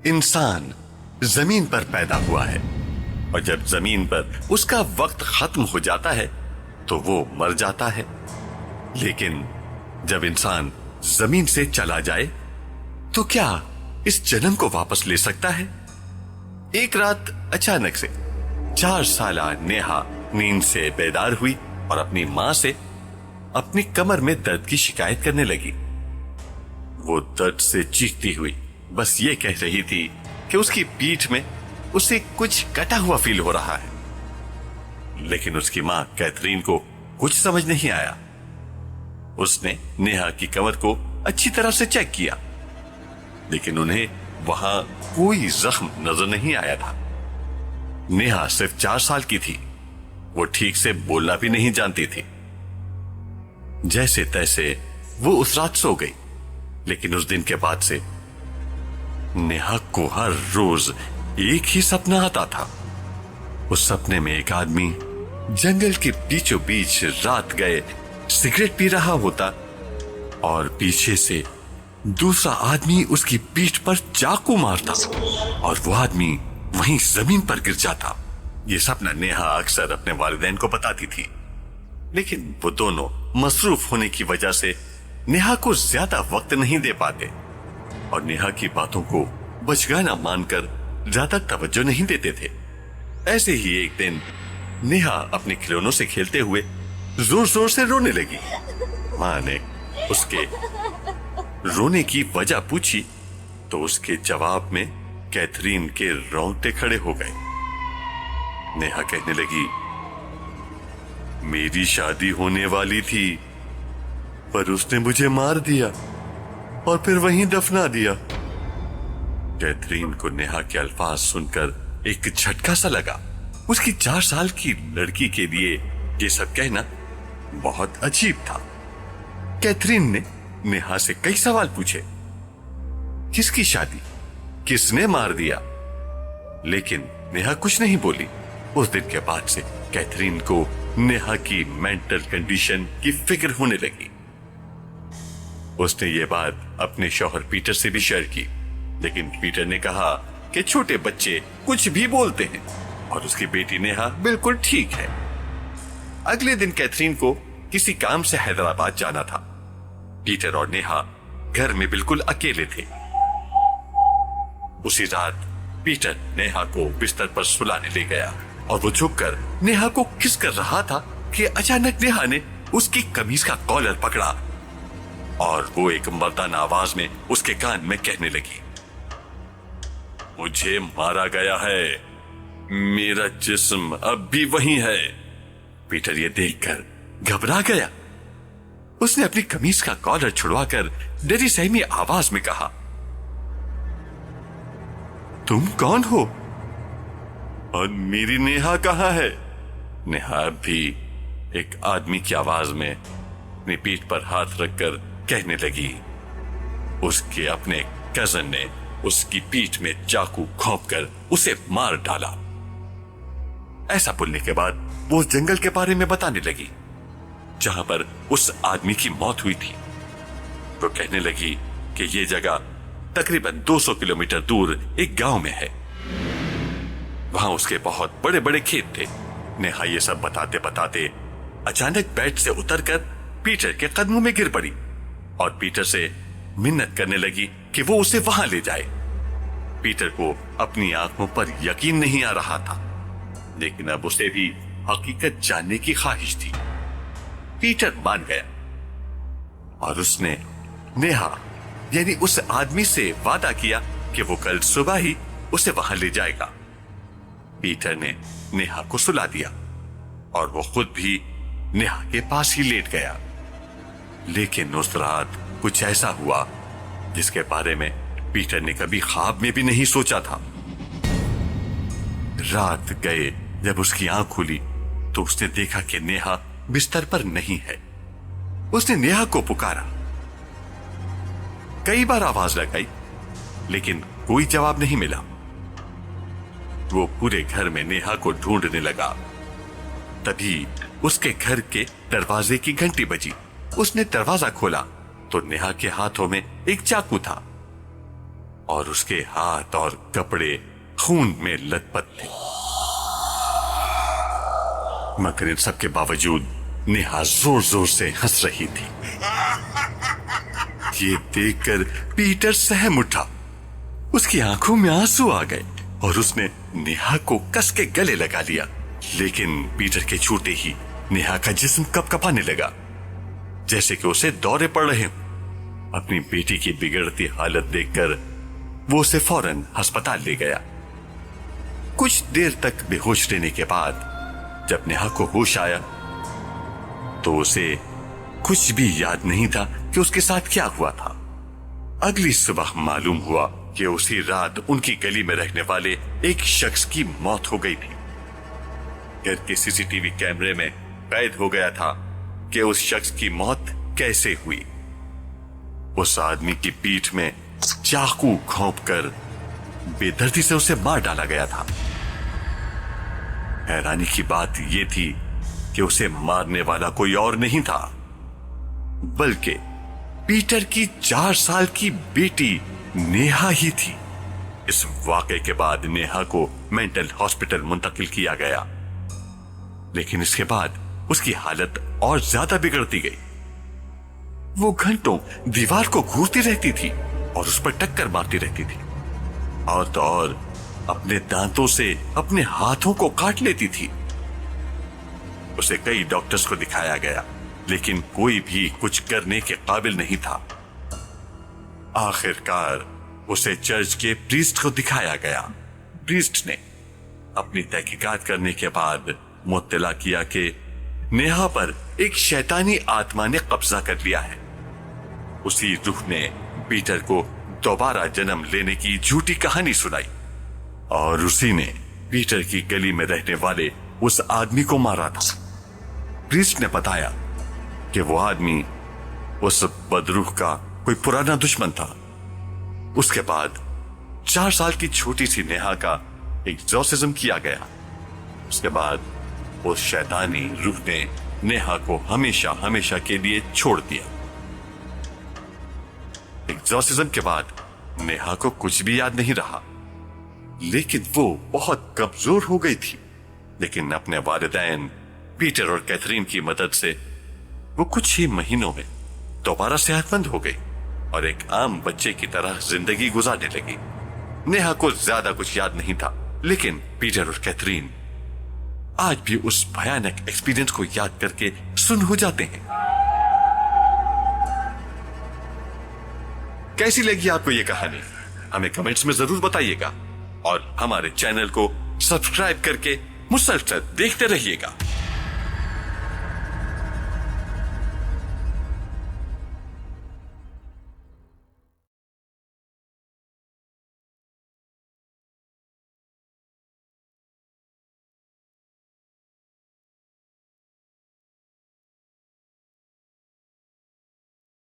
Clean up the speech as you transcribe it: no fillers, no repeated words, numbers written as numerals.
इंसान जमीन पर पैदा हुआ है और जब जमीन पर उसका वक्त खत्म हो जाता है तो वो मर जाता है। लेकिन जब इंसान जमीन से चला जाए तो क्या इस जन्म को वापस ले सकता है? एक रात अचानक से 4 साला नेहा नींद से बेदार हुई और अपनी मां से अपनी कमर में दर्द की शिकायत करने लगी। वो दर्द से चीखती हुई बस ये कह रही थी कि उसकी पीठ में उसे कुछ कटा हुआ फील हो रहा है। लेकिन उसकी मां कैथरीन को कुछ समझ नहीं आया। उसने नेहा की कमर को अच्छी तरह से चेक किया, लेकिन उन्हें वहां कोई जख्म नजर नहीं आया था। नेहा सिर्फ 4 साल की थी। वो ठीक से बोलना भी नहीं जानती थी। जैसे तैसे वो उस रात सो गई। लेकिन उस दिन के बाद से नेहा को हर रोज एक ही सपना आता था। उस सपने में एक आदमी जंगल के बीचों बीच रात गए सिगरेट पी रहा होता और पीछे से दूसरा आदमी उसकी पीठ पर चाकू मारता और वो आदमी वहीं जमीन पर गिर जाता। ये सपना नेहा अक्सर अपने वालिदैन को बताती थी, लेकिन वो दोनों मसरूफ होने की वजह से नेहा को ज्यादा वक्त नहीं दे पाते और नेहा की बातों को बचगाना मानकर ज्यादा तवज्जो नहीं देते थे। ऐसे ही एक दिन नेहा अपने खिलौनों से खेलते हुए जोर जोर से रोने लगी। मां ने उसके रोने की वजह पूछी तो उसके जवाब में कैथरीन के रोंगटे खड़े हो गए। नेहा कहने लगी, मेरी शादी होने वाली थी पर उसने मुझे मार दिया और फिर वहीं दफना दिया। कैथरीन को नेहा के अल्फाज सुनकर एक झटका सा लगा। उसकी 4 साल की लड़की के लिए ये सब कहना बहुत अजीब था। कैथरीन ने नेहा से कई सवाल पूछे। किसकी शादी? किसने मार दिया? लेकिन नेहा कुछ नहीं बोली। उस दिन के बाद से कैथरीन को नेहा की मेंटल कंडीशन की फिक्र होने लगी। उसने ये बात अपने शौहर पीटर से भी शेयर की, लेकिन पीटर ने कहा कि छोटे बच्चे कुछ भी बोलते हैं और उसकी बेटी नेहा बिल्कुल ठीक है। अगले दिन कैथरीन को किसी काम से हैदराबाद जाना था। पीटर और नेहा घर में बिल्कुल अकेले थे। उसी रात पीटर नेहा को बिस्तर पर सुलाने ले गया और वो झुककर नेहा को किस कर रहा था कि अचानक नेहा ने उसकी कमीज का कॉलर पकड़ा और वो एक मर्दाना आवाज में उसके कान में कहने लगी, मुझे मारा गया है, मेरा जिस्म अब भी वहीं है। पीटर ये देखकर घबरा गया। उसने अपनी कमीज का कॉलर छुड़वाकर डरी सहमी आवाज में कहा, तुम कौन हो और मेरी नेहा कहां है? नेहा भी एक आदमी की आवाज में अपनी पीठ पर हाथ रखकर कहने लगी। उसके अपने कजन ने उसकी पीठ में चाकू घोंपकर उसे मार डाला। ऐसा बोलने के बाद वो उस जंगल के बारे में बताने लगी जहां पर उस आदमी की मौत हुई थी। वो कहने लगी कि ये जगह तकरीबन 200 किलोमीटर दूर एक गांव में है। वहां उसके बहुत बड़े बड़े खेत थे। नेहा ये सब बताते बताते अचानक बेड से उतरकर पीटर के कदमों में गिर पड़ी और पीटर से मिन्नत करने लगी कि वो उसे वहां ले जाए। पीटर को अपनी आंखों पर यकीन नहीं आ रहा था, लेकिन अब उसे भी हकीकत जानने की ख्वाहिश थी। पीटर मान गया और उसने नेहा यानी उस आदमी से वादा किया कि वो कल सुबह ही उसे वहां ले जाएगा। पीटर ने नेहा को सुला दिया और वो खुद भी नेहा के पास ही लेट गया। लेकिन उस रात कुछ ऐसा हुआ जिसके बारे में पीटर ने कभी ख्वाब में भी नहीं सोचा था। रात गए जब उसकी आंख खुली तो उसने देखा कि नेहा बिस्तर पर नहीं है। उसने नेहा को पुकारा, कई बार आवाज लगाई, लेकिन कोई जवाब नहीं मिला। वो पूरे घर में नेहा को ढूंढने लगा। तभी उसके घर के दरवाजे की घंटी बजी। उसने दरवाजा खोला तो नेहा के हाथों में एक चाकू था। और उसके हाथ और कपड़े खून में लथपथ थे। मगर इन सब के बावजूद नेहा जोर जोर से हंस रही थी। ये देखकर पीटर सहम उठा। उसकी आंखों में आंसू आ गए और उसने नेहा को कस के गले लगा लिया। लेकिन पीटर के छूते ही नेहा का जिस्म कपकपाने लगा, जैसे कि उसे दौरे पड़ रहे हों। अपनी बेटी की बिगड़ती हालत देखकर वो उसे फौरन अस्पताल ले गया। कुछ देर तक बेहोश रहने के बाद जब नेहा को होश आया तो उसे कुछ भी याद नहीं था कि उसके साथ क्या हुआ था। अगली सुबह मालूम हुआ कि उसी रात उनकी गली में रहने वाले एक शख्स की मौत हो गई थी। घर के सीसीटीवी कैमरे में कैद हो गया था कि उस शख्स की मौत कैसे हुई। उस आदमी की पीठ में चाकू घोंपकर बेदर्दी से उसे मार डाला गया था। हैरानी की बात यह थी कि उसे मारने वाला कोई और नहीं था, बल्कि पीटर की 4 साल की बेटी नेहा ही थी। इस वाकये के बाद नेहा को मेंटल हॉस्पिटल मुंतकिल किया गया, लेकिन इसके बाद उसकी हालत और ज्यादा बिगड़ती गई। वो घंटों दीवार को घूरती रहती थी और उस पर टक्कर मारती रहती थी, और तो और अपने दांतों से अपने हाथों को काट लेती थी। उसे कई डॉक्टर्स को दिखाया गया, लेकिन कोई भी कुछ करने के काबिल नहीं था। आखिरकार उसे चर्च के प्रीस्ट को दिखाया गया। प्रीस्ट ने अपनी तहकीकात करने के बाद मुत्तला किया कि नेहा पर एक शैतानी आत्मा ने कब्जा कर लिया है। उसी रूह ने पीटर को दोबारा जन्म लेने की झूठी कहानी सुनाई और उसी ने पीटर की गली में रहने वाले उस आदमी को मारा था। प्रीस्ट ने बताया कि वो आदमी उस बदरूह का कोई पुराना दुश्मन था। उसके बाद 4 साल की छोटी सी नेहा का एग्जॉर्सिज्म किया गया। उसके बाद उस शैतानी रूह ने नेहा को हमेशा हमेशा के लिए छोड़ दिया। एग्जॉर्सिज्म के बाद नेहा को कुछ भी याद नहीं रहा, लेकिन वो बहुत कमजोर हो गई थी। लेकिन अपने वालिदैन पीटर और कैथरीन की मदद से वो कुछ ही महीनों में दोबारा सेहतमंद हो गई और एक आम बच्चे की तरह जिंदगी गुजारने लगी। नेहा को ज्यादा कुछ याद नहीं था, लेकिन पीटर और कैथरीन आज भी उस भयानक एक्सपीरियंस को याद करके सुन्न हो जाते हैं। कैसी लगी आपको ये कहानी? हमें कमेंट्स में जरूर बताइएगा और हमारे चैनल को सब्सक्राइब करके मुसलसल देखते रहिएगा।